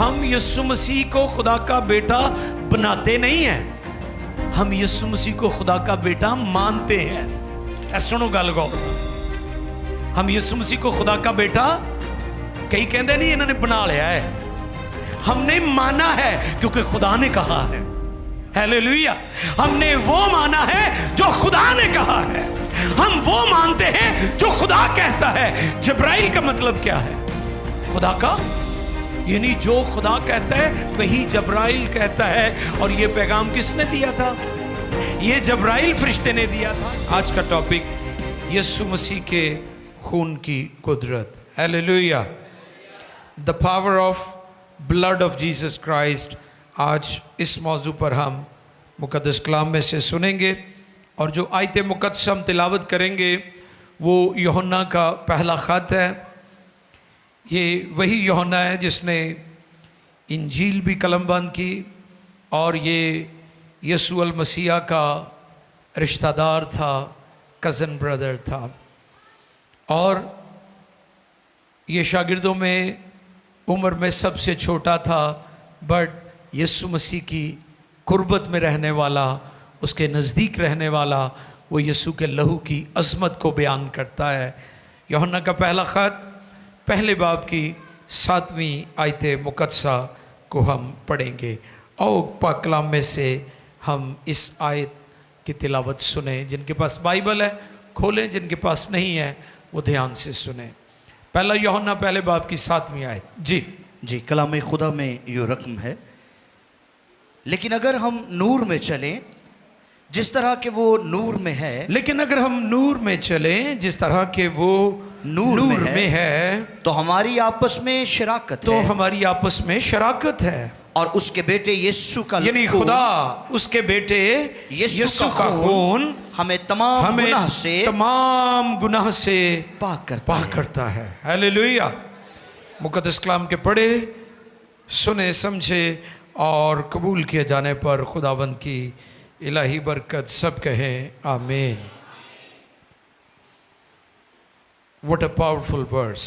हम यीशु मसीह को खुदा का बेटा बनाते नहीं हैं, हम यीशु मसीह को खुदा का बेटा मानते हैं। सुनो गल गौर, हम यीशु मसीह को खुदा का बेटा कई कहते नहीं इन्होंने बना लिया है, हमने माना है क्योंकि खुदा ने कहा है। हालेलुया। हमने वो माना है जो खुदा ने कहा है, हम वो मानते हैं जो खुदा कहता है। जिब्राइल का मतलब क्या है? खुदा का, यानी जो खुदा कहता है वही जिब्राइल कहता है। और ये पैगाम किसने दिया था? ये जिब्राइल फरिश्ते ने दिया था। आज का टॉपिक यीशु मसीह के खून की कुदरत। Hallelujah. The power of blood of Jesus Christ. आज इस मौजू पर हम मुकद्दस कलाम में से सुनेंगे और जो आयत मुकद्दस हम तिलावत करेंगे वो यूहन्ना का पहला ख़त है। ये वही यूहन्ना है जिसने इंजील भी कलमबंद की और ये यीशु अल मसीह का रिश्तेदार था, कज़न ब्रदर था। और ये शागिर्दों में उम्र में सबसे छोटा था, बट यीशु मसीह की कुर्बत में रहने वाला, उसके नज़दीक रहने वाला, वो यीशु के लहू की अज़मत को बयान करता है। यूहन्ना का पहला ख़त पहले बाब की 7वीं आयत मुकद्दसा को हम पढ़ेंगे। और पाक कलाम में से हम इस आयत की तिलावत सुने। जिनके पास बाइबल है खोलें, जिनके पास नहीं है वो ध्यान से सुने। पहला यूहन्ना पहले बाब की 7वीं आयत। जी कलाम खुदा में यो रकम है, लेकिन अगर हम नूर में चलें जिस तरह के वो नूर में है, लेकिन अगर हम नूर में चलें जिस तरह के वो नूर में है तो हमारी आपस में शराकत तो है, हमारी आपस में शराकत है। और उसके बेटे यीशु का यानी खुदा उसके बेटे यीशु का खून हमें तमाम गुनाह से पाक करता है। हालेलुया। मुकद्दस कलाम के पढ़े, सुने, समझे और कबूल किए जाने पर खुदावंद की इलाही बरकत सब कहें आमीन। What a powerful verse.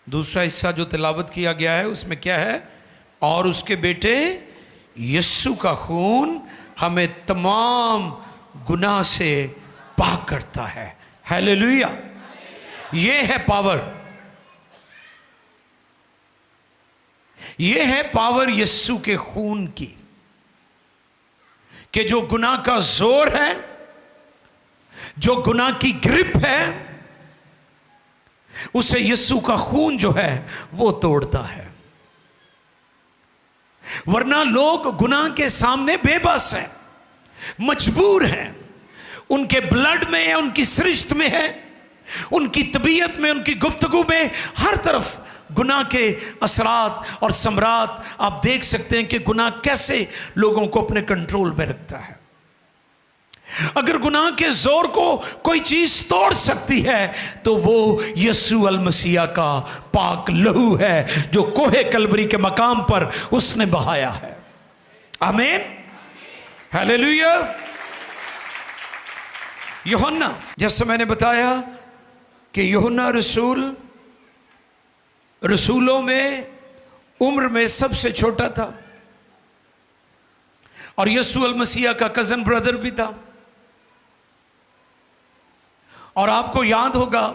दूसरा हिस्सा जो तिलावत किया गया है उसमें क्या है? और उसके बेटे यीशु का खून हमें तमाम गुनाह से पाक करता है। हालेलुया। ये है पावर, ये है पावर यीशु के खून की, कि जो गुनाह का जोर है, जो गुनाह की ग्रिप है, उसे यीशु का खून जो है वो तोड़ता है। वरना लोग गुनाह के सामने बेबस हैं, मजबूर हैं। उनके ब्लड में है, उनकी सृष्टि में है, उनकी तबीयत में, उनकी गुफ्तगू में, हर तरफ गुनाह के असरात और समरात आप देख सकते हैं कि गुनाह कैसे लोगों को अपने कंट्रोल में रखता है। अगर गुनाह के जोर को कोई चीज तोड़ सकती है तो वो यीशु अल मसीह का पाक लहू है जो कोहे कलवरी के मकाम पर उसने बहाया है। आमीन। हालेलुया। यूहन्ना, जैसे मैंने बताया कि यूहन्ना रसूलों में उम्र में सबसे छोटा था और यीशु अल मसीह का कज़न ब्रदर भी था। और आपको याद होगा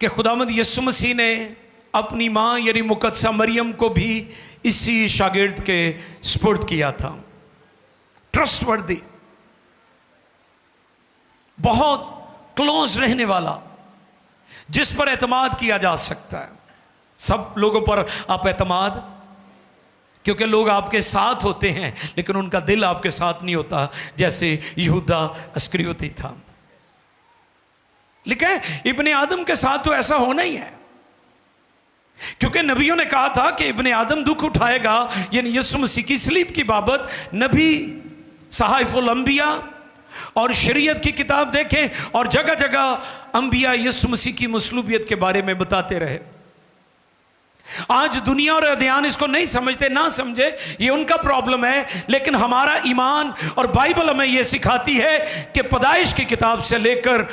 कि खुदावंद यीशु मसीह ने अपनी माँ यानी मुकद्दसा मरियम को भी इसी शागिर्द के स्पुर्द किया था। ट्रस्टवर्दी, बहुत क्लोज रहने वाला, जिस पर एतमाद किया जा सकता है। सब लोगों पर आप एतमाद, क्योंकि लोग आपके साथ होते हैं लेकिन उनका दिल आपके साथ नहीं होता, जैसे यहूदा अस्करियोती था। लिखा है इब्ने आदम के साथ तो ऐसा होना ही है, क्योंकि नबियों ने कहा था कि इब्ने आदम दुख उठाएगा, यानी यीशु मसीह की सलीब की बाबत। नबी, सहाइफुल अंबिया और शरीयत की किताब देखें और जगह जगह अंबिया यीशु मसीह की मसलूबियत के बारे में बताते रहे। आज दुनिया और अध्ययन इसको नहीं समझते, ना समझे, ये उनका प्रॉब्लम है। लेकिन हमारा ईमान और बाइबल हमें यह सिखाती है कि पैदाइश की किताब से लेकर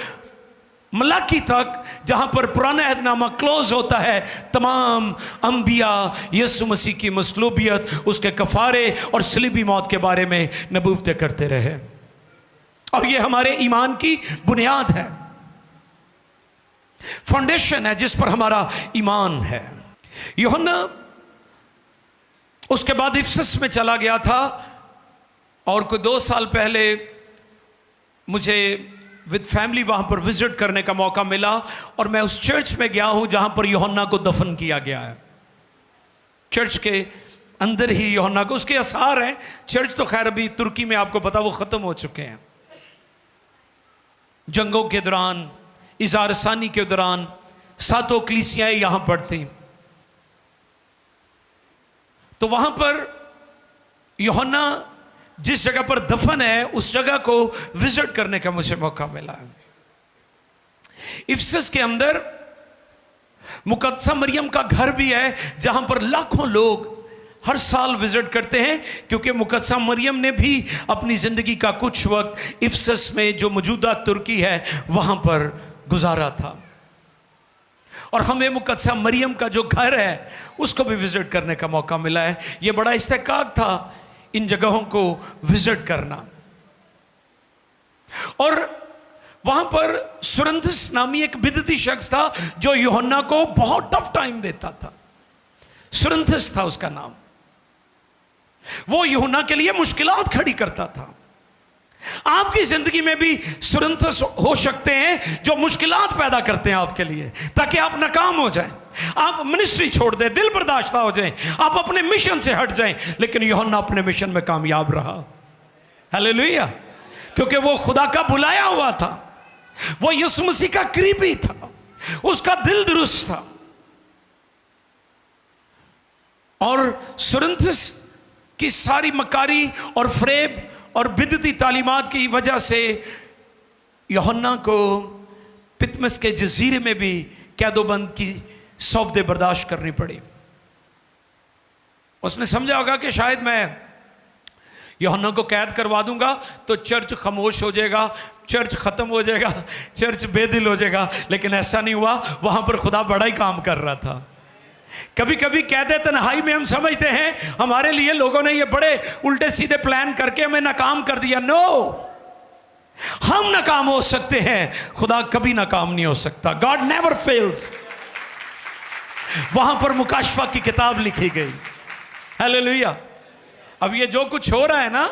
मलाकी तक, जहां पर पुराना अहदनामा क्लोज होता है, तमाम अंबिया यीशु मसीह की मसलूबियत, उसके कफारे और सलीबी मौत के बारे में नबूवतें करते रहे। और ये हमारे ईमान की बुनियाद है, फाउंडेशन है जिस पर हमारा ईमान है। यूहन्ना उसके बाद इफिसस में चला गया था, और कोई 2 साल पहले मुझे विद फैमिली वहां पर विजिट करने का मौका मिला, और मैं उस चर्च में गया हूं जहां पर यूहन्ना को दफन किया गया है। चर्च के अंदर ही यूहन्ना को, उसके आसार हैं। चर्च तो खैर अभी तुर्की में आपको पता वो खत्म हो चुके हैं। जंगों के दौरान, इज़ारसानी के दौरान 7 कलीसियाएं यहां पर थी, तो वहां पर यूहन्ना जिस जगह पर दफन है उस जगह को विजिट करने का मुझे मौका मिला है। इफिसस के अंदर मुकद्दसा मरियम का घर भी है, जहां पर लाखों लोग हर साल विजिट करते हैं, क्योंकि मुकद्दसा मरियम ने भी अपनी जिंदगी का कुछ वक्त इफिसस में, जो मौजूदा तुर्की है, वहां पर गुजारा था। और हमें मुकद्दसा मरियम का जो घर है उसको भी विजिट करने का मौका मिला है। यह बड़ा इस्तेकाक था इन जगहों को विजिट करना। और वहां पर सुरंथस नामी एक बिदती शख्स था जो यूहन्ना को बहुत टफ टाइम देता था। सुरंथस था उसका नाम। वो यूहन्ना के लिए मुश्किलात खड़ी करता था। आपकी जिंदगी में भी सुरंथस हो सकते हैं जो मुश्किलात पैदा करते हैं आपके लिए, ताकि आप नाकाम हो जाएं, आप मिनिस्ट्री छोड़ दें, दिल बर्दाश्ता हो जाएं, आप अपने मिशन से हट जाएं। लेकिन यूहन्ना अपने मिशन में कामयाब रहा। हालेलुया। क्योंकि वो खुदा का बुलाया हुआ था, वो यीशु मसीह का करीबी था, उसका दिल दुरुस्त था। और सुरंथस की सारी मकारी और फरेब और बिदती तालीमात की वजह से यूहन्ना को पितमस के जजीरे में भी कैदोबंद की सौबदे बर्दाश्त करनी पड़ी। उसने समझा होगा कि शायद मैं यूहन्ना को कैद करवा दूंगा तो चर्च खामोश हो जाएगा, चर्च खत्म हो जाएगा, चर्च बेदिल हो जाएगा। लेकिन ऐसा नहीं हुआ, वहां पर खुदा बड़ा ही काम कर रहा था। कभी कभी कहते तन्हाई में हम समझते हैं हमारे लिए लोगों ने ये बड़े उल्टे सीधे प्लान करके हमें नाकाम कर दिया। नो, हम नाकाम हो सकते हैं, खुदा कभी नाकाम नहीं हो सकता। God never fails. वहां पर मुकाशफा की किताब लिखी गई। हालेलुया। अब ये जो कुछ हो रहा है ना,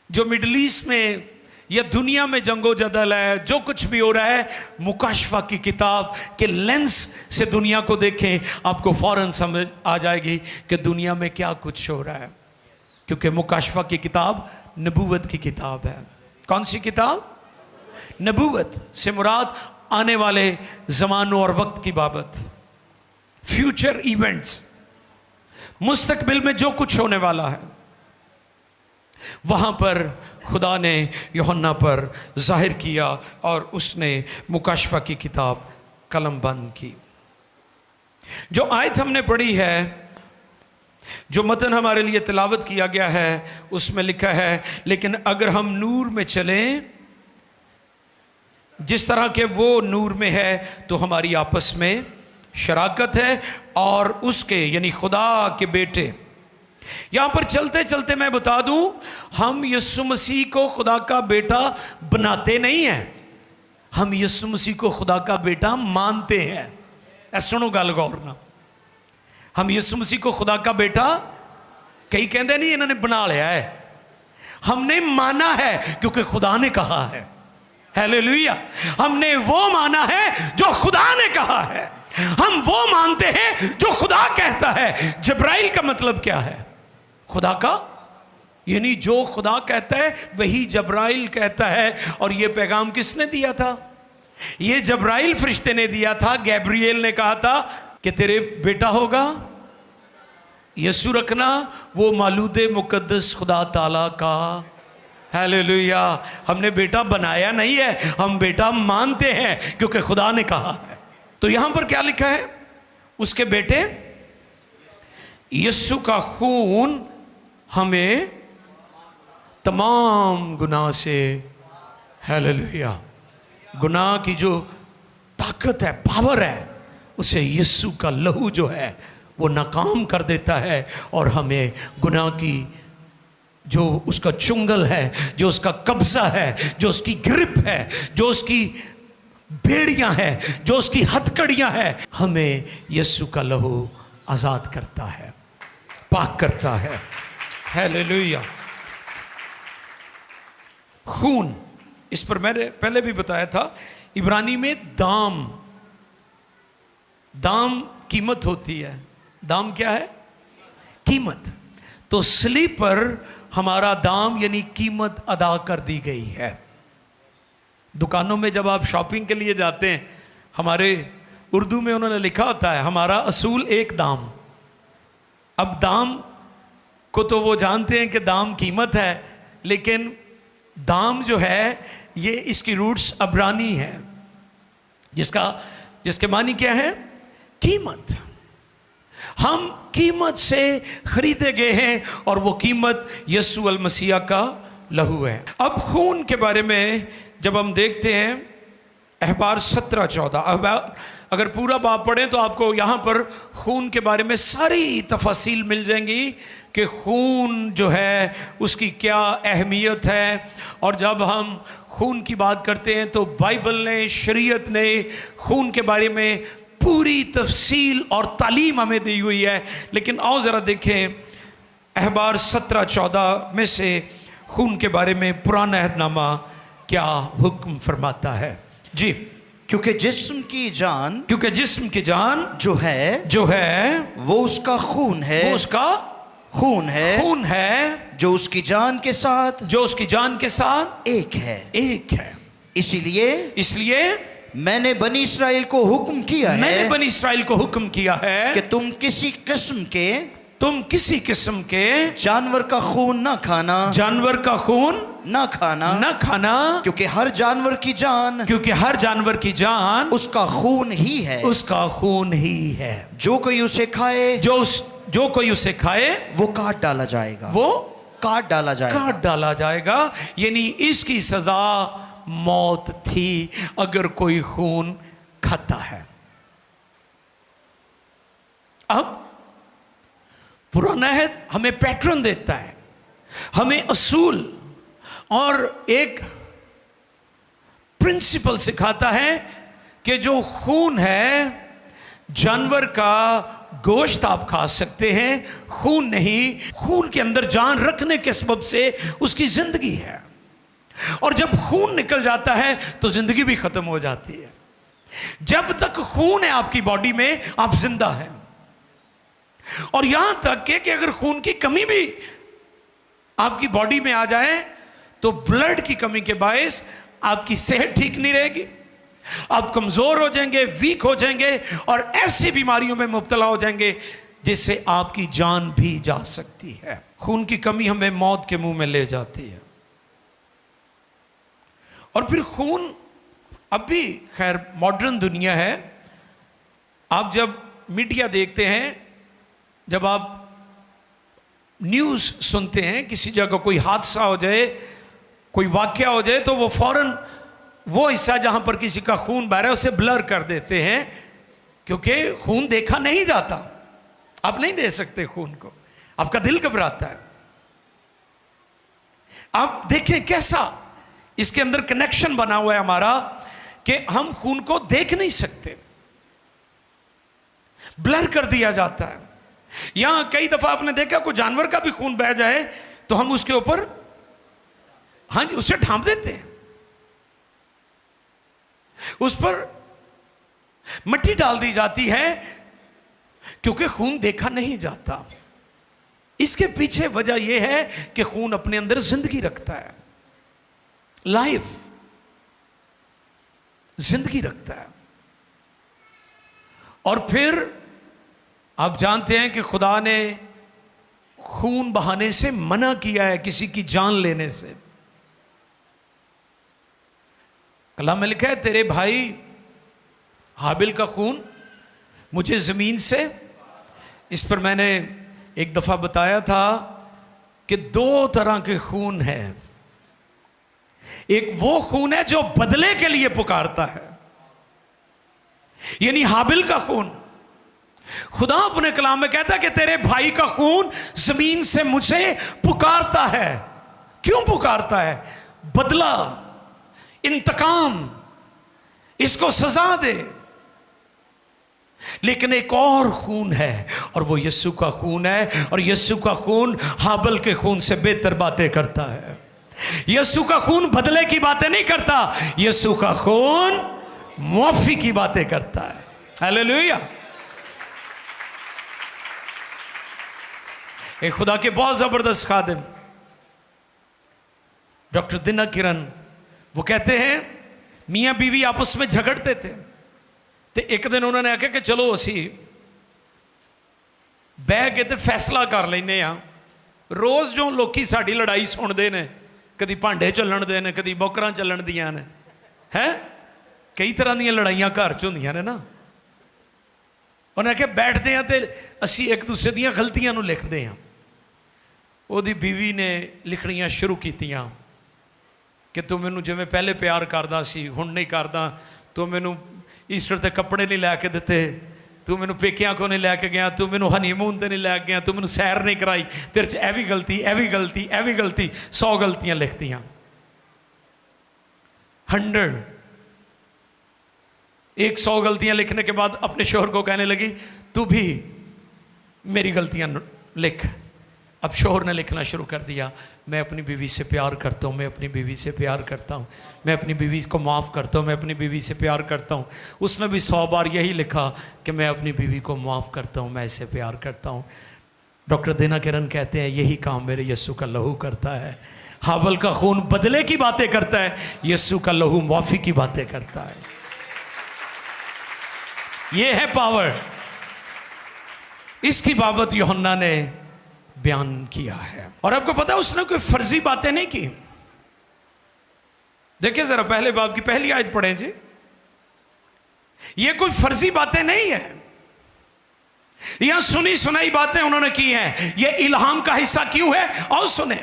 जो मिडिल ईस्ट में या दुनिया में जंगो जदल है, जो कुछ भी हो रहा है, मुकाशफा की किताब के लेंस से दुनिया को देखें, आपको फौरन समझ आ जाएगी कि दुनिया में क्या कुछ हो रहा है। क्योंकि मुकाशफा की किताब नबूवत की किताब है। कौन सी किताब? नबूवत से मुराद आने वाले ज़मानों और वक्त की बाबत, फ्यूचर इवेंट्स, मुस्तकबिल में जो कुछ होने वाला है, वहां पर खुदा ने यूहन्ना पर जाहिर किया और उसने मुकाशफा की किताब कलम बंद की। जो आयत हमने पढ़ी है, जो मतन हमारे लिए तिलावत किया गया है, उसमें लिखा है, लेकिन अगर हम नूर में चलें जिस तरह के वो नूर में है, तो हमारी आपस में शराकत है और उसके यानी खुदा के बेटे। यहां पर चलते चलते मैं बता दूं, हम यीशु मसीह को खुदा का बेटा बनाते नहीं हैं, हम यीशु मसीह को खुदा का बेटा मानते हैं। ऐसा सुनो गल गौर ना, हम यीशु मसीह को खुदा का बेटा, कई कहते नहीं इन्होंने बना लिया है, हमने माना है क्योंकि खुदा ने कहा है। हालेलुया। हमने वो माना है जो खुदा ने कहा है, हम वो मानते हैं जो खुदा कहता है। जिब्राइल का मतलब क्या है? खुदा का, यानी जो खुदा कहता है वही जिब्राइल कहता है। और ये पैगाम किसने दिया था? ये जिब्राइल फरिश्ते ने दिया था। गैब्रिएल ने कहा था कि तेरे बेटा होगा, यीशु रखना, वो मालूदे मुकद्दस खुदा ताला का। हालेलुया। हमने बेटा बनाया नहीं है, हम बेटा मानते हैं क्योंकि खुदा ने कहा है। तो यहां पर क्या लिखा है? उसके बेटे यीशु का खून हमें तमाम गुनाह से, हालेलुया, गुनाह की जो ताकत है, पावर है, उसे यीशु का लहू जो है वो नाकाम कर देता है और हमें गुनाह की जो उसका चुंगल है, जो उसका कब्जा है, जो उसकी ग्रिप है, जो उसकी बेड़ियां हैं, जो उसकी हथकड़ियां हैं, हमें यीशु का लहू आजाद करता है, पाक करता है। हालेलुया। खून, इस पर मैंने पहले भी बताया था, इब्रानी में दाम, दाम कीमत होती है। दाम क्या है? कीमत। तो सलीब पर हमारा दाम यानी कीमत अदा कर दी गई है। दुकानों में जब आप शॉपिंग के लिए जाते हैं, हमारे उर्दू में उन्होंने लिखा होता है हमारा असूल एक दाम। अब दाम को तो वो जानते हैं कि दाम कीमत है, लेकिन दाम जो है ये इसकी रूट्स अब्रानी है, जिसके मानी क्या है? कीमत। हम कीमत से खरीदे गए हैं और वो कीमत यीशु अल मसीहा का लहू है। अब खून के बारे में जब हम देखते हैं अहबार 17-14, अगर पूरा बाब पढ़ें तो आपको यहाँ पर खून के बारे में सारी तफासील मिल जाएंगी कि खून जो है उसकी क्या अहमियत है। और जब हम खून की बात करते हैं तो बाइबल ने, शरीयत ने खून के बारे में पूरी तफसील और तालीम हमें दी हुई है। लेकिन आओ ज़रा देखें अहबार 17-14 में से खून के बारे में पुराना अहदनामा क्या हुक्म फरमाता है। जी। क्योंकि जिस्म की जान जो है वो उसका खून है, वो उसका खून है जो उसकी जान के साथ एक है। इसीलिए मैंने बनी इस्राएल को हुक्म किया है कि तुम किसी किस्म के जानवर का खून ना खाना, क्योंकि हर जानवर की जान उसका खून ही है। जो कोई उसे खाए वो काट डाला जाएगा। यानी इसकी सजा मौत थी अगर कोई खून खाता है। अब पुराना है हमें पैटर्न देता है, हमें असूल और एक प्रिंसिपल सिखाता है कि जो खून है, जानवर का गोश्त आप खा सकते हैं, खून नहीं। खून के अंदर जान रखने के सबब से उसकी जिंदगी है, और जब खून निकल जाता है तो जिंदगी भी खत्म हो जाती है। जब तक खून है आपकी बॉडी में आप जिंदा हैं, और यहां तक कि अगर खून की कमी भी आपकी बॉडी में आ जाए तो ब्लड की कमी के बायस आपकी सेहत ठीक नहीं रहेगी, आप कमजोर हो जाएंगे, वीक हो जाएंगे और ऐसी बीमारियों में मुब्तला हो जाएंगे जिससे आपकी जान भी जा सकती है। खून की कमी हमें मौत के मुंह में ले जाती है। और फिर खून, अब भी खैर मॉडर्न दुनिया है, आप जब मीडिया देखते हैं, जब आप न्यूज़ सुनते हैं, किसी जगह कोई हादसा हो जाए, कोई वाकया हो जाए, तो वो फौरन वो हिस्सा जहां पर किसी का खून बह रहा है उसे ब्लर कर देते हैं, क्योंकि खून देखा नहीं जाता। आप नहीं दे सकते खून को, आपका दिल घबराता है। आप देखें कैसा इसके अंदर कनेक्शन बना हुआ है हमारा कि हम खून को देख नहीं सकते, ब्लर कर दिया जाता है। यहां कई दफा आपने देखा कोई जानवर का भी खून बह जाए तो हम उसके ऊपर हाँ जी उसे ढांप देते हैं, उस पर मिट्टी डाल दी जाती है, क्योंकि खून देखा नहीं जाता। इसके पीछे वजह यह है कि खून अपने अंदर जिंदगी रखता है, लाइफ, जिंदगी रखता है। और फिर आप जानते हैं कि खुदा ने खून बहाने से मना किया है, किसी की जान लेने से। कलाम में लिखा है, तेरे भाई हाबिल का खून मुझे जमीन से। इस पर मैंने एक दफा बताया था कि दो तरह के खून हैं। एक वो खून है जो बदले के लिए पुकारता है, यानी हाबिल का खून। खुदा अपने कलाम में कहता है कि तेरे भाई का खून जमीन से मुझे पुकारता है। क्यों पुकारता है? बदला, इंतकाम, इसको सजा दे। लेकिन एक और खून है और वो यीशु का खून है, और यीशु का खून हाबिल के खून से बेहतर बातें करता है। यीशु का खून बदले की बातें नहीं करता, यीशु का खून मुआफी की बातें करता है। हालेलुया। एक खुदा के बहुत जबरदस्त खादिम डॉक्टर दिनकरन, वो कहते हैं मियाँ बीवी आपस में झगड़ते थे, तो एक दिन उन्होंने आख्या कि चलो असी बह के ते फैसला कर लेने आ। रोज़ जो लोग साड़ी लड़ाई सुनते हैं, कभी भांडे चलन दे ने, कभी बोकरां चलन दियां ने, हैं कई तरह दी लड़ाइयाँ घर च होंदियां ने ना। उन्हें आख्या बैठते हैं तो असी एक दूसरे दी गलतियां नूं लिखते हैं। ਉਹਦੀ बीवी ने लिखनियां शुरू कीतियां कि तू मैनू जिवें पहले प्यार करदा सी हुण नहीं करदा, तू मैनू ईस्टर ते कपड़े नहीं लैके दिते, तू मैनू पेकियां को नहीं लैके गया, तू मैनू हनीमून ते नहीं लैके गया, तू मैनू सैर नहीं कराई, तेरे च ए भी गलती, ए भी गलती, ए भी गलती। 100 गलतियां लिखतियां, 100 गलतियां लिखने के बाद अपने शोहर को कहने लगी तू भी मेरी गलतियां लिख। अब शोहर ने लिखना शुरू कर दिया, मैं अपनी बीवी से प्यार करता हूँ, मैं अपनी बीवी से प्यार करता हूँ, मैं अपनी बीवी को माफ़ करता हूँ, मैं अपनी बीवी से प्यार करता हूँ। उसने भी 100 बार यही लिखा कि मैं अपनी बीवी को माफ़ करता हूँ, मैं इसे प्यार करता हूँ। डॉक्टर दिनकरन कहते हैं यही काम मेरे यीशु का लहू करता है। हाबिल का खून बदले की बातें करता है, यीशु का लहू माफ़ी की बातें करता है। ये है पावर। इसकी बाबत यूहन्ना ने बयान किया है। और आपको पता है उसने कोई फर्जी बातें नहीं की। देखिए जरा पहले बाब की पहली आयत पढ़ें जी। ये कोई फर्जी बातें नहीं है, यहां सुनी सुनाई बातें उन्होंने की हैं। ये इल्हाम का हिस्सा क्यों है? और सुने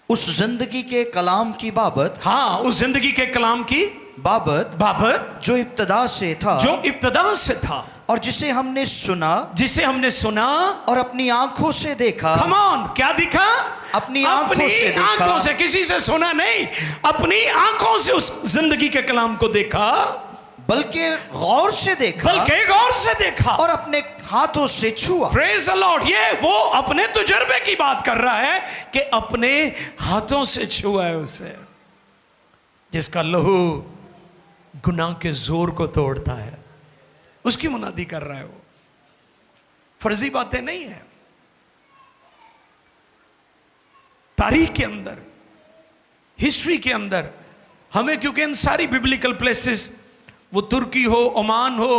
उस जिंदगी के कलाम की बाबत, हाँ उस जिंदगी के कलाम की बाबत जो इब्तदा से था, और जिसे हमने सुना और अपनी आंखों से देखा। कम ऑन, क्या दिखा? अपनी आंखों से देखा। आंखों से, किसी से सुना नहीं, अपनी आंखों से उस जिंदगी के कलाम को देखा, बल्कि गौर से देखा और अपने हाथों से छुआ। Praise the Lord. ये वो अपने तजुर्बे की बात कर रहा है कि अपने हाथों से छुआ है उसे, जिसका लहू गुनाह के जोर को तोड़ता है, उसकी मुनादी कर रहा है। वो फर्जी बातें नहीं है। तारीख के अंदर, हिस्ट्री के अंदर हमें, क्योंकि इन सारी बिब्लिकल प्लेसेस, वो तुर्की हो, ओमान हो,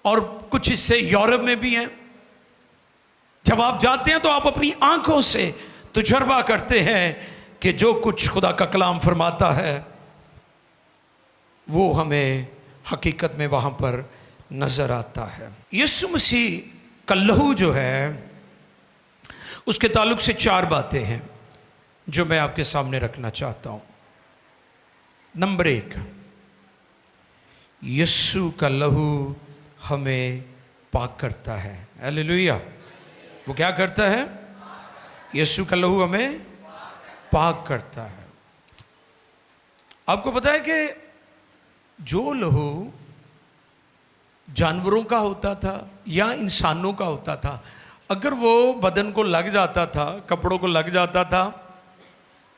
और कुछ हिस्से यूरोप में भी हैं, जब आप जाते हैं तो आप अपनी आंखों से तजुर्बा करते हैं कि जो कुछ खुदा का कलाम फरमाता है वो हमें हकीकत में वहाँ पर नज़र आता है। यीशु मसीह का लहू जो है उसके ताल्लुक से 4 बातें हैं जो मैं आपके सामने रखना चाहता हूँ। नंबर 1, यीशु का लहू हमें पाक करता है। हालेलुया। वो क्या करता है? यीशु का लहू हमें पाक करता है। आपको पता है कि जो लहू जानवरों का होता था या इंसानों का होता था, अगर वो बदन को लग जाता था, कपड़ों को लग जाता था,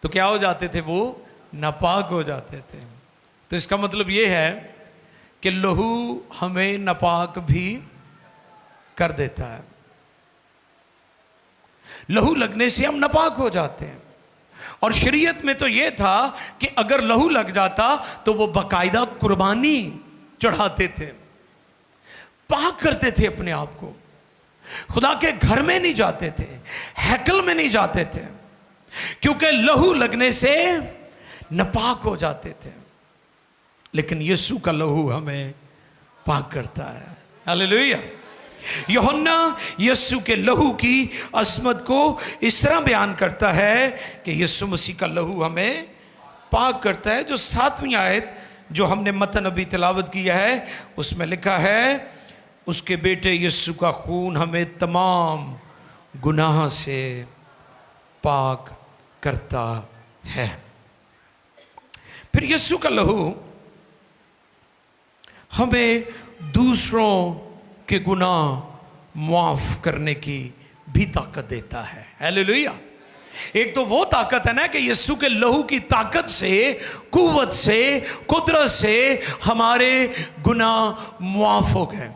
तो क्या हो जाते थे? वो नापाक हो जाते थे। तो इसका मतलब ये है कि लहू हमें नापाक भी कर देता है। लहू लगने से हम नापाक हो जाते हैं। और शरीयत में तो ये था कि अगर लहू लग जाता तो वो बाकायदा कुर्बानी चढ़ाते थे, पाक करते थे अपने आप को। खुदा के घर में नहीं जाते थे, हैकल में नहीं जाते थे, क्योंकि लहू लगने से नापाक हो जाते थे। लेकिन यीशु का लहू हमें पाक करता है। हालेलुया। यूहन्ना यीशु के लहू की अजमत को इस तरह बयान करता है कि यीशु मसीह का लहू हमें पाक करता है। जो 7वीं आयत जो हमने मतन अभी तिलावत किया है उसमें लिखा है, उसके बेटे यीशु का खून हमें तमाम गुनाह से पाक करता है। फिर यीशु का लहू हमें दूसरों के गुनाह माफ करने की भी ताकत देता है। हालेलुया। एक तो वो ताकत है ना कि यीशु के लहू की ताकत से, कुव्वत से, कुदरत से हमारे गुनाह माफ हो गए।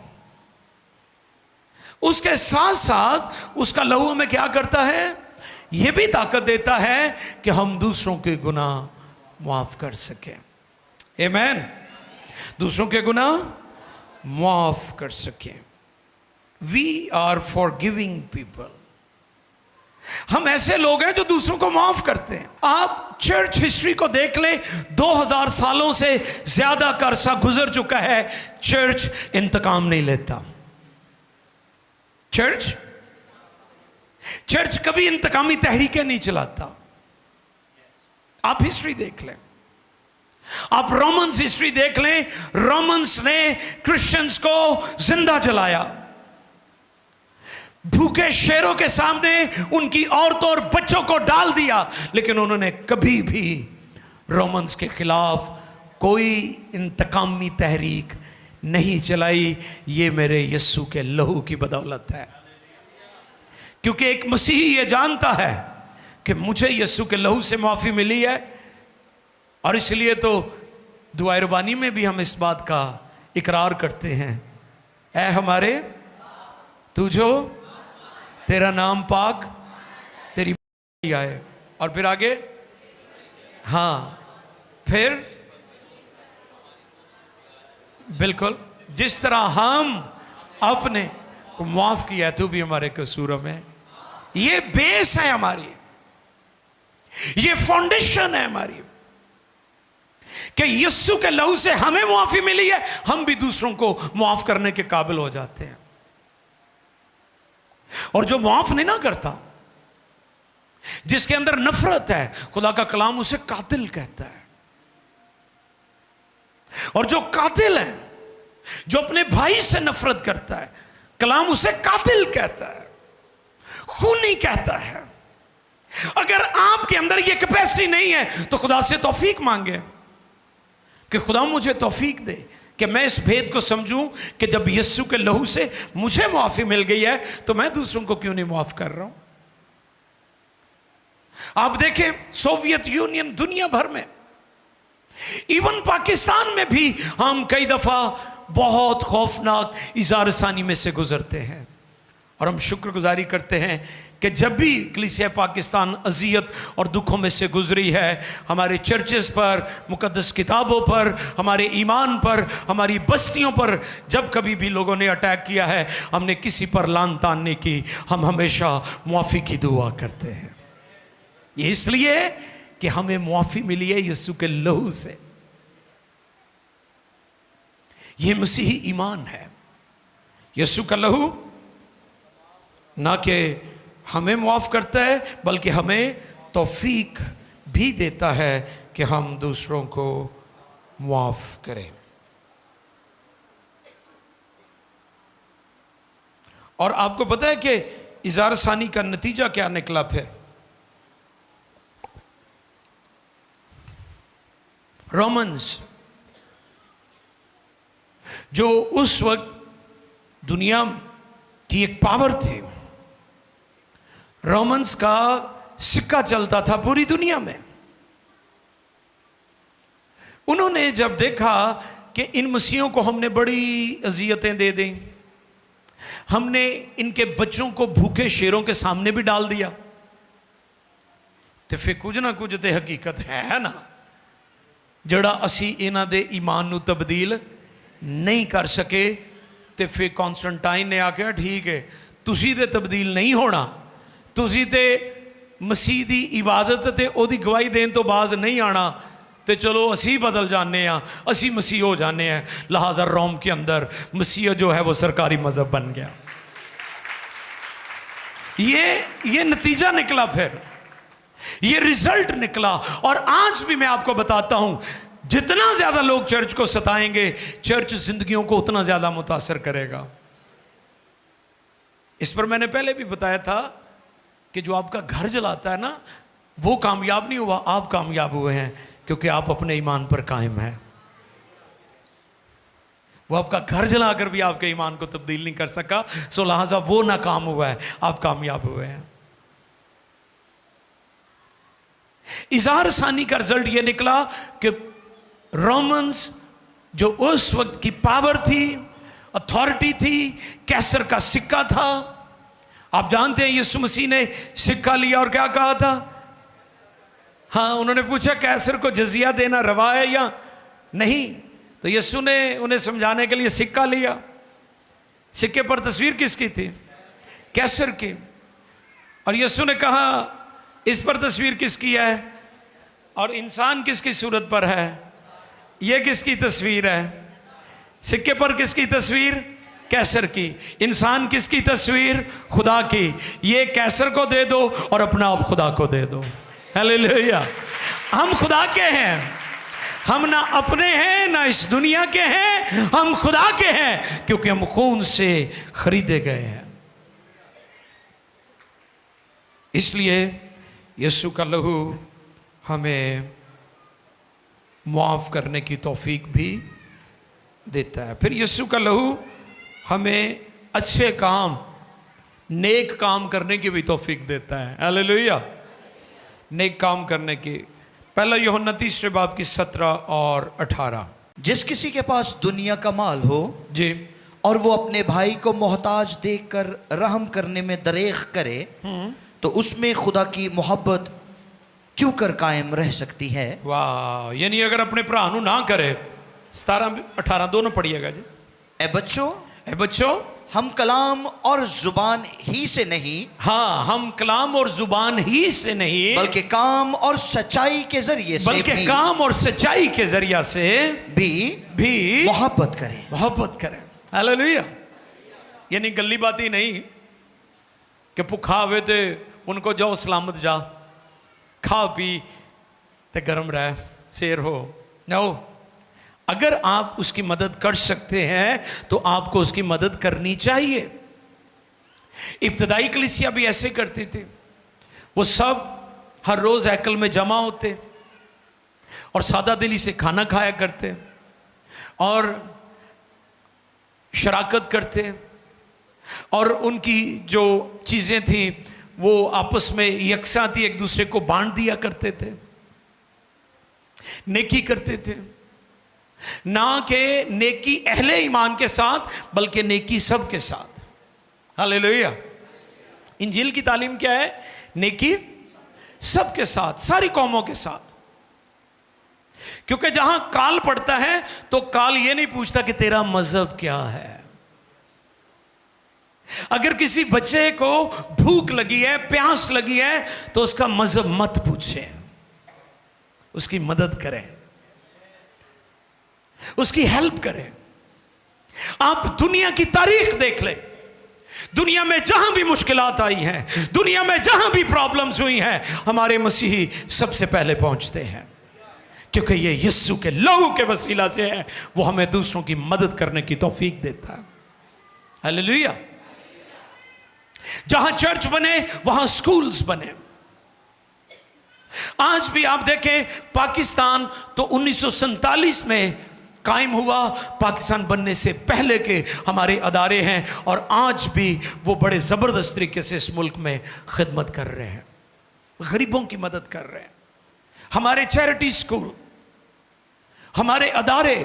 उसके साथ साथ उसका लहू हमें क्या करता है, यह भी ताकत देता है कि हम दूसरों के गुनाह माफ कर सकें। आमीन। दूसरों के गुनाह माफ कर सकें। We are forgiving people. हम ऐसे लोग हैं जो दूसरों को माफ करते हैं। आप चर्च हिस्ट्री को देख लें, 2000 सालों से ज्यादा का अरसा गुजर चुका है, चर्च इंतकाम नहीं लेता। चर्च कभी इंतकामी तहरीकें नहीं चलाता। आप हिस्ट्री देख लें, आप रोमन्स हिस्ट्री देख लें, रोमन्स ने क्रिश्चियंस को जिंदा जलाया, भूखे शेरों के सामने उनकी औरतों और बच्चों को डाल दिया, लेकिन उन्होंने कभी भी रोमन्स के खिलाफ कोई इंतकामी तहरीक नहीं चलाई। ये मेरे यीशु के लहू की बदौलत है, क्योंकि एक मसीही ये जानता है कि मुझे यीशु के लहू से माफी मिली है। और इसलिए तो दुआ रबानी में भी हम इस बात का इकरार करते हैं, ऐ हमारे तुझो तेरा नाम पाक, तेरी आए। और फिर आगे, हाँ, फिर बिल्कुल जिस तरह हम अपने को माफ किया है, तू भी हमारे कसूरों में। ये बेस है हमारी, ये फाउंडेशन है हमारी कि यीशु के लहू से हमें माफी मिली है, हम भी दूसरों को माफ करने के काबिल हो जाते हैं। और जो माफ नहीं ना करता, जिसके अंदर नफरत है, खुदा का कलाम उसे कातिल कहता है। और जो कातिल है, जो अपने भाई से नफरत करता है, कलाम उसे कातिल कहता है, खूनी कहता है। अगर आपके अंदर यह कैपेसिटी नहीं है तो खुदा से तौफीक मांगे कि खुदा मुझे तौफीक दे कि मैं इस भेद को समझूं कि जब यीशु के लहू से मुझे माफी मिल गई है तो मैं दूसरों को क्यों नहीं माफ कर रहा हूं। आप देखें, सोवियत यूनियन, दुनिया भर में, इवन पाकिस्तान में भी हम कई दफा बहुत खौफनाक इज़ारसानी में से गुजरते हैं। और हम शुक्रगुजारी करते हैं कि जब भी कलीसिया पाकिस्तान अजियत और दुखों में से गुजरी है, हमारे चर्चेस पर, मुकद्दस किताबों पर, हमारे ईमान पर, हमारी बस्तियों पर जब कभी भी लोगों ने अटैक किया है, हमने किसी पर लान तान नहीं की, हम हमेशा मुआफ़ी की दुआ करते हैं। ये इसलिए कि हमें मुआफ़ी मिली है यीशु के लहू से। ये मसीही ईमान है। यीशु का लहू ना कि हमें माफ़ करता है, बल्कि हमें तौफीक भी देता है कि हम दूसरों को माफ़ करें। और आपको पता है कि इज़ारसानी का नतीजा क्या निकला फिर? रोमन्स जो उस वक्त दुनिया की एक पावर थी, रोमन्स का सिक्का चलता था पूरी दुनिया में। उन्होंने जब देखा कि इन मसीहों को हमने बड़ी अजियतें दे दी, हमने इनके बच्चों को भूखे शेरों के सामने भी डाल दिया, तो फिर कुछ ना कुछ तो हकीकत है ना जड़ा असी इन्हां दे ईमान नूं तब्दील नहीं कर सके। तो फिर कॉन्स्टेंटाइन ने आख्या, ठीक है, तुसी ते तब्दील नहीं होना, तुसी ते मसीह की इबादत ते ओदी गवाही देने तो बाज नहीं आना, तो चलो असी बदल जाने, असी मसीह हो जाने हैं। लिहाजा रोम के अंदर मसीह जो है वो सरकारी मजहब बन गया। ये नतीजा निकला फिर ये रिजल्ट निकला। और आज भी मैं आपको बताता हूं, जितना ज्यादा लोग चर्च को सताएंगे, चर्च जिंदगियों को उतना ज्यादा मुतासर करेगा। इस पर मैंने पहले भी बताया था कि जो आपका घर जलाता है ना, वो कामयाब नहीं हुआ, आप कामयाब हुए हैं, क्योंकि आप अपने ईमान पर कायम हैं। वो आपका घर जलाकर भी आपके ईमान को तब्दील नहीं कर सका, सो लिहाजा वो नाकाम हुआ है, आप कामयाब हुए हैं। इज़हार सानी का रिजल्ट ये निकला कि रोमन्स, जो उस वक्त की पावर थी, अथॉरिटी थी, कैसर का सिक्का था। आप जानते हैं यीशु मसीह ने सिक्का लिया और क्या कहा था? हाँ, उन्होंने पूछा कैसर को जजिया देना रवा है या नहीं, तो यीशु ने उन्हें समझाने के लिए सिक्का लिया। सिक्के पर तस्वीर किसकी थी? कैसर की। और यीशु ने कहा इस पर तस्वीर किसकी है? और इंसान किसकी सूरत पर है? ये किसकी तस्वीर है? सिक्के पर किसकी तस्वीर? कैसर की। इंसान किसकी तस्वीर? खुदा की। ये कैसर को दे दो और अपना आप खुदा को दे दो। हालेलुया। हम खुदा के हैं, हम ना अपने हैं ना इस दुनिया के हैं, हम खुदा के हैं, क्योंकि हम खून से खरीदे गए हैं। इसलिए यीशु का लहू हमें मुआफ करने की तौफीक भी देता है। फिर यीशु का लहू हमें अच्छे काम, नेक काम करने की भी तौफीक देता है। हालेलुया। नेक काम करने की। पहला यूहन्ना 3 बाब की 17 और 18। जिस किसी के पास दुनिया का माल हो जी, और वो अपने भाई को मोहताज देखकर रहम करने में दरेख करे, तो उसमें खुदा की मोहब्बत क्यों कर कायम रह सकती है? वाह। यानी अगर अपने भरा नूं ना करे, 17-18 दोनों पढ़िएगा जी। ए बच्चों, हम कलाम और जुबान ही से नहीं, हाँ, हम कलाम और जुबान ही से नहीं, बल्कि काम और सच्चाई के जरिए से, बल्कि काम और सच्चाई के जरिया से भी मोहब्बत करें। हालेलुया। यानी गल्ली बात ही नहीं कि भुखा हुए थे उनको जाओ सलामत जा, खा पी ते गरम रह, शेर हो। नो, अगर आप उसकी मदद कर सकते हैं तो आपको उसकी मदद करनी चाहिए। इब्तदाई कलीसिया भी ऐसे करती थी। वो सब हर रोज हैकल में जमा होते और सादा दिली से खाना खाया करते और शराकत करते, और उनकी जो चीजें थी वो आपस में यकसा थी, एक दूसरे को बांट दिया करते थे, नेकी करते थे। ना के नेकी अहले ईमान के साथ, बल्कि नेकी सब के साथ। हालेलुया। इंजील की तालीम क्या है? नेकी सब के साथ, सारी कौमों के साथ। क्योंकि जहां काल पड़ता है तो काल ये नहीं पूछता कि तेरा मजहब क्या है। अगर किसी बच्चे को भूख लगी है, प्यास लगी है, तो उसका मजहब मत पूछे, उसकी मदद करें, उसकी हेल्प करें। आप दुनिया की तारीख देख लें, दुनिया में जहां भी मुश्किलात आई हैं, दुनिया में जहां भी प्रॉब्लम्स हुई हैं, हमारे मसीही सबसे पहले पहुंचते हैं, क्योंकि ये यीशु के लहू के वसीला से है। वो हमें दूसरों की मदद करने की तौफीक देता है। हालेलुया। जहां चर्च बने वहां स्कूल्स बने। आज भी आप देखें, पाकिस्तान तो 1947 में कायम हुआ, पाकिस्तान बनने से पहले के हमारे अदारे हैं, और आज भी वो बड़े ज़बरदस्त तरीके से इस मुल्क में खिदमत कर रहे हैं, गरीबों की मदद कर रहे हैं। हमारे चैरिटी स्कूल, हमारे अदारे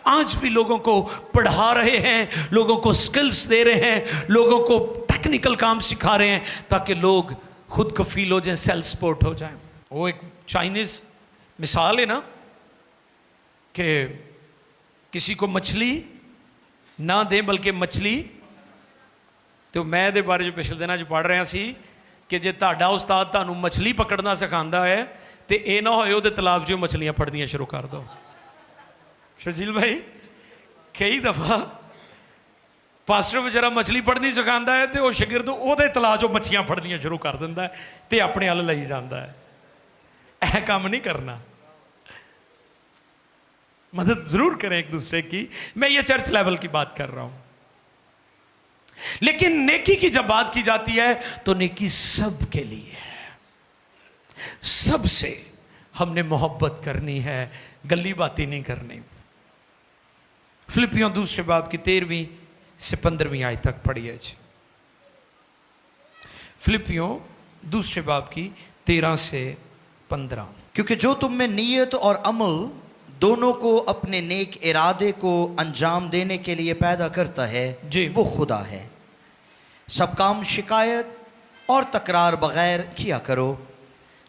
आज भी लोगों को पढ़ा रहे हैं, लोगों को स्किल्स दे रहे हैं, लोगों को टेक्निकल काम सिखा रहे हैं, ताकि लोग खुद कफील हो जाएं, सेल्फ सपोर्ट हो जाएं। वो एक चाइनीज़ मिसाल है ना, कि किसी को मछली ना दें बल्कि मछली, तो मैं दे बारे जो पिछले दिनों जो पढ़ रहा सी कि जे ਤੁਹਾਡਾ ਉਸਤਾਦ ਤੁਹਾਨੂੰ मछली पकड़ना सिखाता है तो ये ना होए ਉਹਦੇ तलाब 'ਚੋਂ मछलियां फड़नियां शुरू कर दो। शर्जील भाई, कई दफ़ा पास्टर बेचारा मछली फड़नी सिखाता है तो वह शागिर्द ਉਹਦੇ तलाब 'ਚੋਂ मछलियां फड़नियां शुरू कर दिंदा है तो अपने हल लई जाता है। काम नहीं करना, मदद जरूर करें एक दूसरे की। मैं ये चर्च लेवल की बात कर रहा हूं, लेकिन नेकी की जब बात की जाती है तो नेकी सब के लिए है। सबसे हमने मोहब्बत करनी है, गली बातें नहीं करनी। फिलिपियों दूसरे बाब की 13वीं से 15वीं आयत तक पढ़िए जी। फिलिपियों दूसरे बाब की 13 से 15। क्योंकि जो तुम में नीयत और अमल दोनों को अपने नेक इरादे को अंजाम देने के लिए पैदा करता है जी, वो खुदा है। सब काम शिकायत और तकरार बगैर किया करो,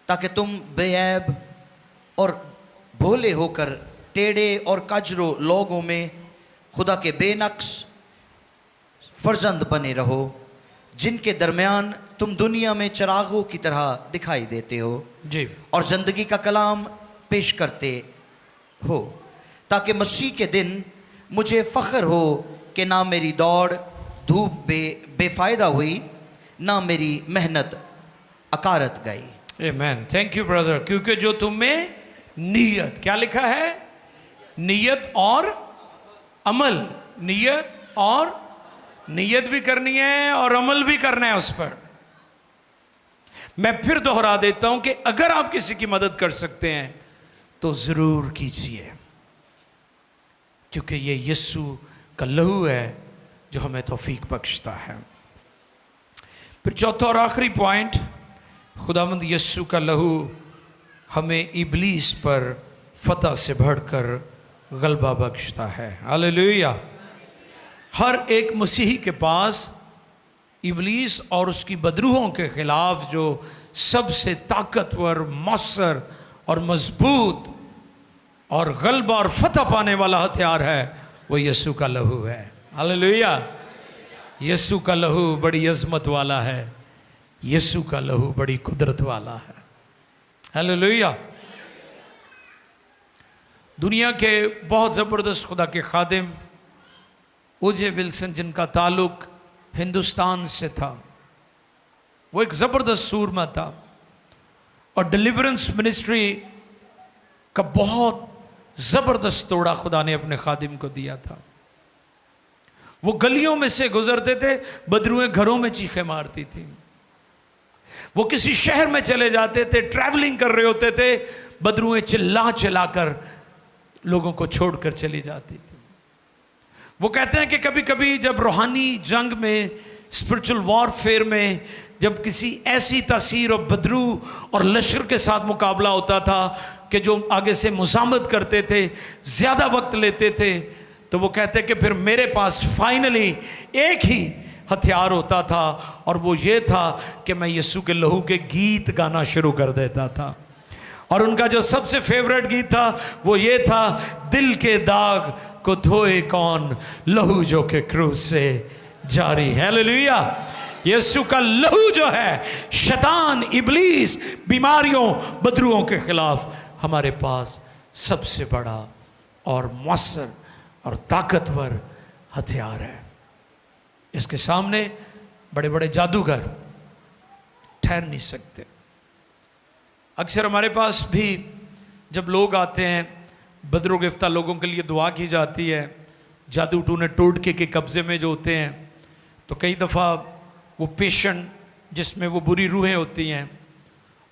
ताकि तुम बेऐब और भोले होकर टेढ़े और कजरो लोगों में खुदा के बेनक्स फर्जंद बने रहो, जिनके दरमियान तुम दुनिया में चिरागों की तरह दिखाई देते हो जी, और जिंदगी का कलाम पेश करते हो, ताकि मसीह के दिन मुझे फ़ख्र हो कि ना मेरी दौड़ धूप बेफायदा हुई, ना मेरी मेहनत अकारत गई। आमीन। Thank you brother. क्योंकि जो तुम में नीयत, क्या लिखा है? नीयत और अमल। नीयत भी करनी है और अमल भी करना है उस पर। मैं फिर दोहरा देता हूं कि अगर आप किसी की मदद कर सकते हैं तो जरूर कीजिए, क्योंकि ये यीशु का लहू है जो हमें तौफीक बख्शता है। फिर चौथा और आखिरी पॉइंट, खुदावंद यीशु का लहू हमें इब्लीस पर फतह से बढ़कर गलबा बख्शता है। हालेलुया। हर एक मसीही के पास इब्लीस और उसकी बदरूहों के खिलाफ जो सबसे ताकतवर, मौसर और मजबूत और गलबा और फतह पाने वाला हथियार है, वो यीशु का लहू है। हालेलुया। यीशु का लहू बड़ी अजमत वाला है, यीशु का लहू बड़ी कुदरत वाला है। हालेलुया। दुनिया के बहुत ज़बरदस्त खुदा के खादिम ओजे विल्सन, जिनका ताल्लुक हिंदुस्तान से था, वो एक ज़बरदस्त सूरमा था और डिलीवरेंस मिनिस्ट्री का बहुत ज़बरदस्त तोड़ा खुदा ने अपने खादिम को दिया था। वो गलियों में से गुजरते थे, बदरुएं घरों में चीखें मारती थी। वो किसी शहर में चले जाते थे, ट्रैवलिंग कर रहे होते थे, बदरुएं चिल्ला चिल्लाकर लोगों को छोड़कर चली जाती थी। वो कहते हैं कि कभी कभी जब रूहानी जंग में, स्पिरिचुअल वॉरफेयर में, जब किसी ऐसी तासीर और बदरू और लश्कर के साथ मुकाबला होता था कि जो आगे से मुज़ामत करते थे, ज़्यादा वक्त लेते थे, तो वो कहते कि फिर मेरे पास फाइनली एक ही हथियार होता था और वो ये था कि मैं यीशु के लहू के गीत गाना शुरू कर देता था। और उनका जो सबसे फेवरेट गीत था वो ये था, दिल के दाग को धोए कौन, लहू जो के क्रूस से जारी। हालेलुया। यीशु का लहू जो है शैतान, इब्लीस, बीमारियों, बदरुओं के खिलाफ हमारे पास सबसे बड़ा और मौसर और ताकतवर हथियार है। इसके सामने बड़े बड़े जादूगर ठहर नहीं सकते। अक्सर हमारे पास भी जब लोग आते हैं, बदरो गिफ्ता लोगों के लिए दुआ की जाती है, जादू टूने टोटके के कब्ज़े में जो होते हैं, तो कई दफ़ा वो पेशेंट जिसमें वो बुरी रूहें होती हैं,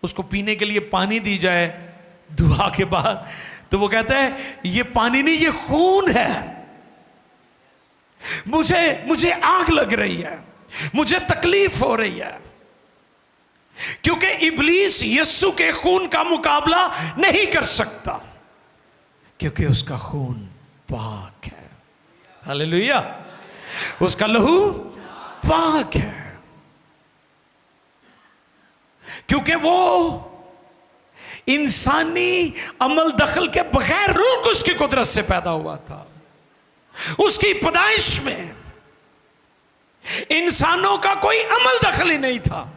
उसको पीने के लिए पानी दी जाए दुआ के बाद, तो वो कहता है ये पानी नहीं, ये खून है, मुझे आग लग रही है, मुझे तकलीफ हो रही है। क्योंकि इब्लीस यीशु के खून का मुकाबला नहीं कर सकता, क्योंकि उसका खून पाक है। हालेलुया। उसका लहू पाक है, क्योंकि वो इंसानी अमल दखल के बगैर रूह उसकी कुदरत से पैदा हुआ था। उसकी पैदाइश में इंसानों का कोई अमल दखल ही नहीं था,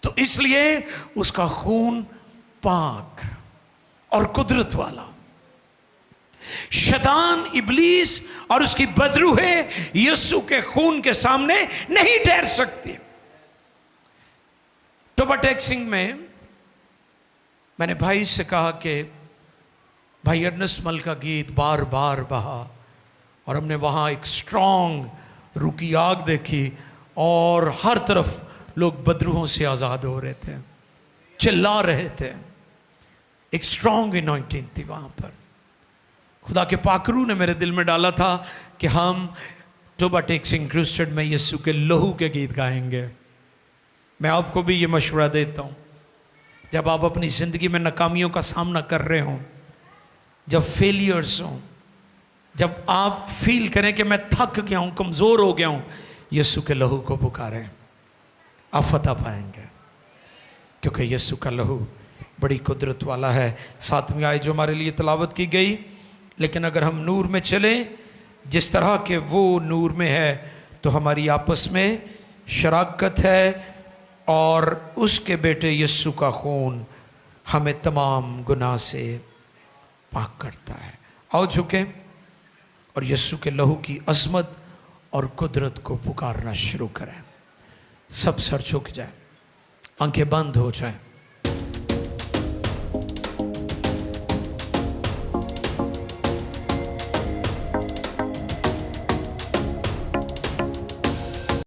तो इसलिए उसका खून पाक और कुदरत वाला। शैतान, इब्लीस और उसकी बदरूहें यीशु के खून के सामने नहीं ठहर सकती। टोबा टेक सिंह में मैंने भाई से कहा कि भाई अर्नेस्ट मल का गीत बार बार बहा और हमने वहाँ एक स्ट्रॉन्ग रूह की आग देखी और हर तरफ लोग बदरूहों से आज़ाद हो रहे थे, चिल्ला रहे थे। एक स्ट्रॉन्ग एनॉइंटिंग थी वहाँ पर। खुदा के पाकरू ने मेरे दिल में डाला था कि हम टोबा टेक्स इंक्रूस्टेड में यीशु के लहू के गीत गाएंगे। मैं आपको भी ये मशवरा देता हूँ, जब आप अपनी ज़िंदगी में नाकामियों का सामना कर रहे हों, जब फेलियर्स हों, जब आप फील करें कि मैं थक गया हूँ, कमज़ोर हो गया हूँ, यीशु के लहू को पुकारें, आप फतह पाएंगे, क्योंकि यीशु का लहू बड़ी कुदरत वाला है। 7वीं आयत जो हमारे लिए तलावत की गई, लेकिन अगर हम नूर में चलें जिस तरह के वो नूर में है, तो हमारी आपस में शराकत है और उसके बेटे यीशु का खून हमें तमाम गुनाह से पाक करता है। आओ झुकें और यीशु के लहू की अज़मत और कुदरत को पुकारना शुरू करें। सब सर झुक जाए, आंखें बंद हो जाएं।